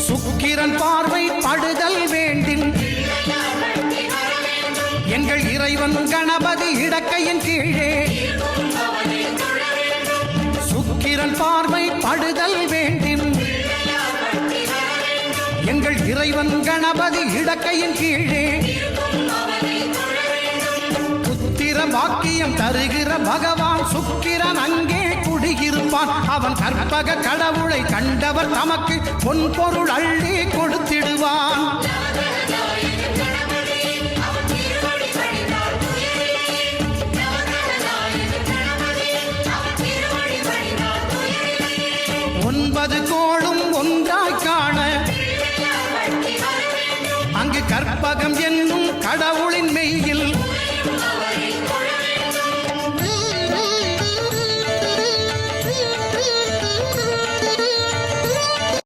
சுக்கிரன் பார்வை படுதல் வேண்டின் எங்கள் இறைவன் கணபதி இடக்கையின் கீழே சுக்கிரன் பார்வை படுதல் வேண்டின் எங்கள் இறைவன் கணபதி இடக்கையின் கீழே புத்திர வாக்கியம் தருகிற பகவான் சுக்கிரன் அங்கே குடியிருப்பான். அவன் கற்பக கடவுளை கண்டவர் தமக்கு பொன்பொருள் அள்ளி கொடுத்திடுவான். ஒன்பது கோளும் ஒன்றாய் காண அங்கு கற்பகம் என்னும் கடவுளின் மெய்யில்